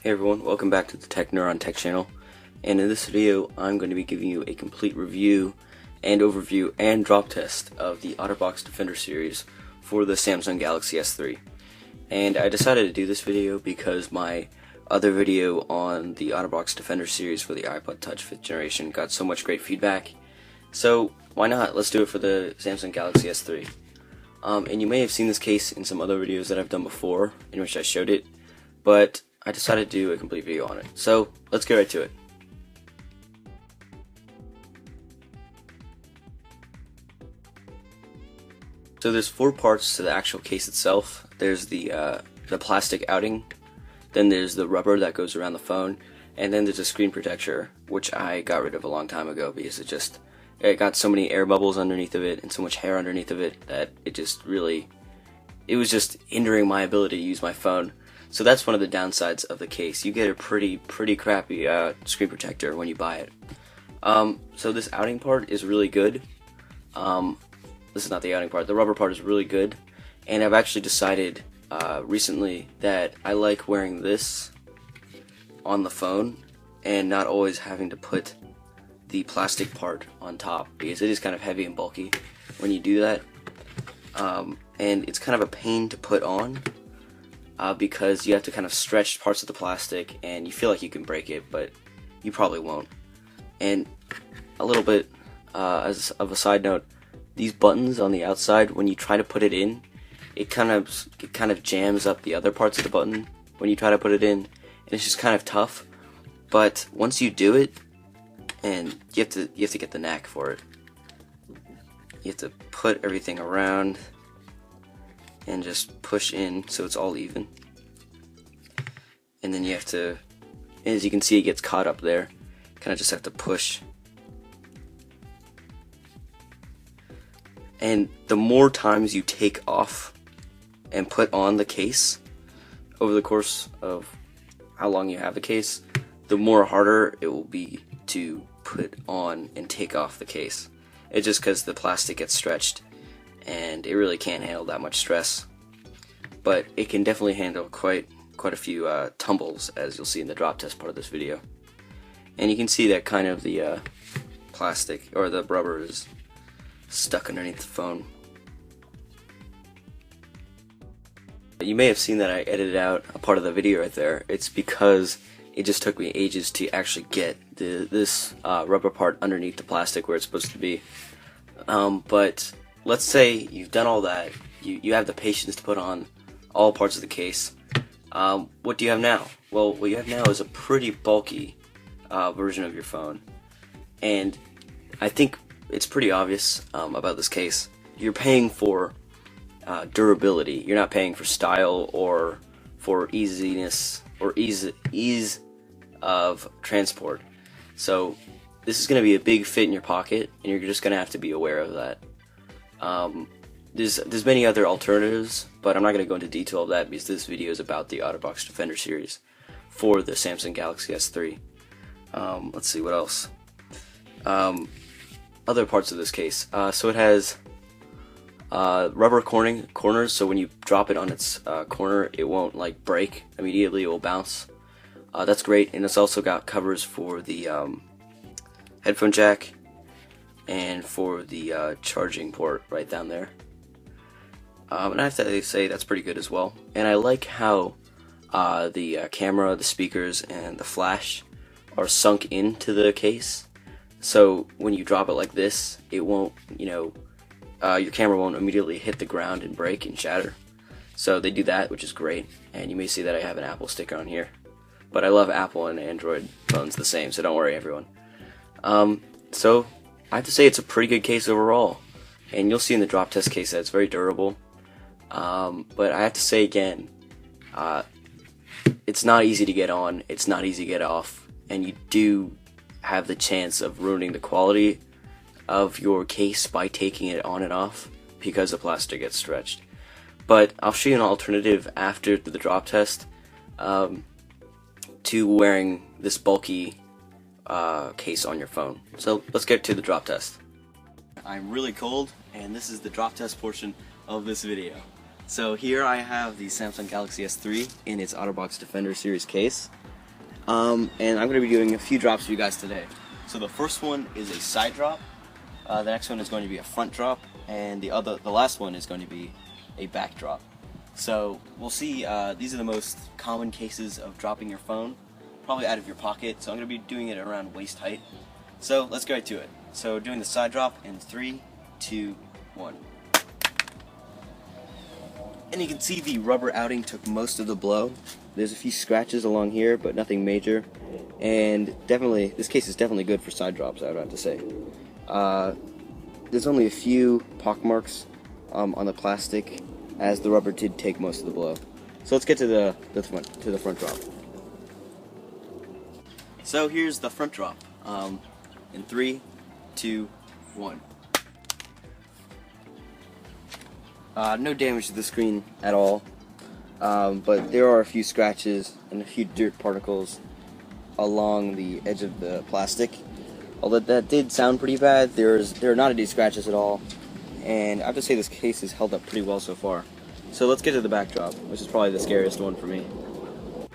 Hey everyone, welcome back to the TechNeuron Tech channel, and in this video I'm going to be giving you a complete review and overview and drop test of the Otterbox Defender series for the Samsung Galaxy S3. And I decided to do this video because my other video on the Otterbox Defender series for the iPod Touch 5th generation got so much great feedback, so why not? Let's do it for the Samsung Galaxy S3. And you may have seen this case in some other videos that I've done before in which I showed it, but I decided to do a complete video on it. So let's get right to it. So there's four parts to the actual case itself. There's the plastic outing, then there's the rubber that goes around the phone, and then there's a screen protector, which I got rid of a long time ago because it got so many air bubbles underneath of it and so much hair underneath of it that it was just hindering my ability to use my phone. So that's one of the downsides of the case. You get a pretty crappy screen protector when you buy it. So this outing part is really good. This is not the outing part. The rubber part is really good. And I've actually decided recently that I like wearing this on the phone and not always having to put the plastic part on top, because it is kind of heavy and bulky when you do that. And it's kind of a pain to put on. Because you have to kind of stretch parts of the plastic and you feel like you can break it, but you probably won't. And a little bit as of a side note, these buttons on the outside, when you try to put it in, it kind of jams up the other parts of the button when you try to put it in, and it's just kind of tough. But once you do it, and you have to get the knack for it. You have to put everything around and just push in so it's all even, and then you have to, as you can see, it gets caught up there, kind of just have to push. And the more times you take off and put on the case over the course of how long you have the case, the more harder it will be to put on and take off the case. It's just because the plastic gets stretched and it really can't handle that much stress, but it can definitely handle quite a few tumbles, as you'll see in the drop test part of this video. And you can see that kind of the plastic or the rubber is stuck underneath the phone. You may have seen that I edited out a part of the video right there. It's because it just took me ages to actually get this rubber part underneath the plastic where it's supposed to be. But let's say you've done all that, you have the patience to put on all parts of the case. What do you have now? Well, what you have now is a pretty bulky version of your phone. And I think it's pretty obvious about this case. You're paying for durability. You're not paying for style or for easiness or ease of transport. So this is going to be a big fit in your pocket, and you're just going to have to be aware of that. There's many other alternatives, but I'm not going to go into detail of that because this video is about the Otterbox Defender series for the Samsung Galaxy S3. Let's see what else. Other parts of this case. So it has rubber corners, so when you drop it on its corner, it won't like break immediately. It will bounce. That's great, and it's also got covers for the headphone jack and for the charging port right down there. And I have to say that's pretty good as well. And I like how the camera, the speakers, and the flash are sunk into the case. So when you drop it like this, it won't, your camera won't immediately hit the ground and break and shatter. So they do that, which is great. And you may see that I have an Apple sticker on here. But I love Apple and Android phones the same, so don't worry, everyone. So I have to say it's a pretty good case overall. And you'll see in the drop test case that it's very durable. But I have to say again, it's not easy to get on, it's not easy to get off, and you do have the chance of ruining the quality of your case by taking it on and off because the plastic gets stretched. But I'll show you an alternative after the drop test to wearing this bulky case on your phone. So let's get to the drop test. I'm really cold, and this is the drop test portion of this video. So here I have the Samsung Galaxy S3 in its Otterbox Defender series case. And I'm going to be doing a few drops for you guys today. So the first one is a side drop, the next one is going to be a front drop, and the last one is going to be a back drop. So we'll see, these are the most common cases of dropping your phone, probably out of your pocket, so I'm going to be doing it around waist height. So let's go right to it. So doing the side drop in 3, 2, 1. And you can see the rubber outing took most of the blow. There's a few scratches along here, but nothing major. And definitely, this case is definitely good for side drops, I would have to say. There's only a few pock marks on the plastic, as the rubber did take most of the blow. So let's get to the front drop. So here's the front drop. In 3, 2, 1. No damage to the screen at all, but there are a few scratches and a few dirt particles along the edge of the plastic. Although that did sound pretty bad, there are not any scratches at all, and I have to say this case has held up pretty well so far. So let's get to the back drop, which is probably the scariest one for me.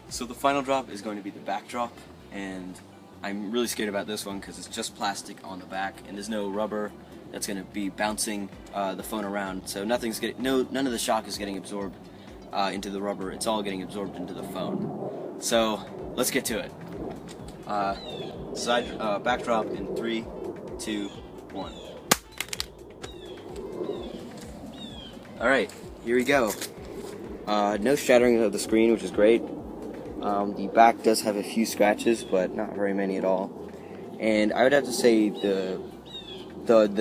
So the final drop is going to be the back drop, and I'm really scared about this one because it's just plastic on the back, and there's no rubber that's going to be bouncing the phone around, so none of the shock is getting absorbed into the rubber. It's all getting absorbed into the phone. So let's get to it. Back drop in 3, 2, 1. All right, here we go. No shattering of the screen, which is great. The back does have a few scratches, but not very many at all. And I would have to say the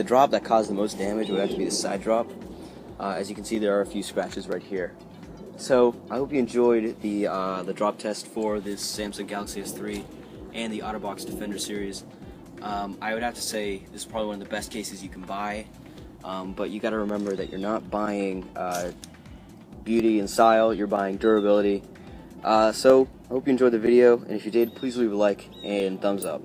drop that caused the most damage would have to be the side drop. As you can see, there are a few scratches right here. So I hope you enjoyed the drop test for this Samsung Galaxy S3 and the Otterbox Defender series. I would have to say this is probably one of the best cases you can buy, but you got to remember that you're not buying beauty and style, you're buying durability. So I hope you enjoyed the video, and if you did, please leave a like and thumbs up.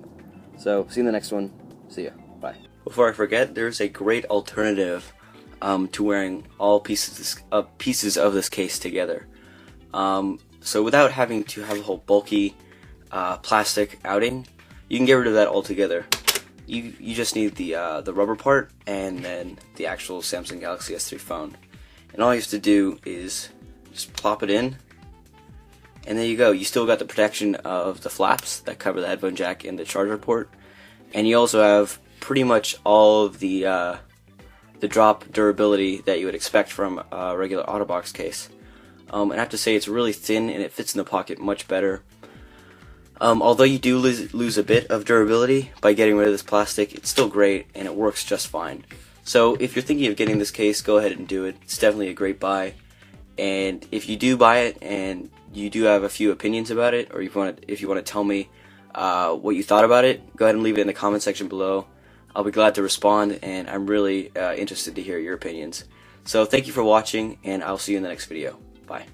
So see you in the next one. See ya. Bye. Before I forget, there's a great alternative to wearing all pieces of this case together. So without having to have a whole bulky plastic outing, you can get rid of that altogether. You just need the rubber part and then the actual Samsung Galaxy S3 phone. And all you have to do is just plop it in, and there you go. You still got the protection of the flaps that cover the headphone jack and the charger port, and you also have pretty much all of the drop durability that you would expect from a regular Otterbox case. And I have to say it's really thin and it fits in the pocket much better. Although you do lose a bit of durability by getting rid of this plastic, it's still great and it works just fine. So if you're thinking of getting this case, go ahead and do it. It's definitely a great buy. And if you do buy it and you do have a few opinions about it, or if you want to tell me what you thought about it, go ahead and leave it in the comment section below. I'll be glad to respond, and I'm really interested to hear your opinions. So thank you for watching, and I'll see you in the next video. Bye.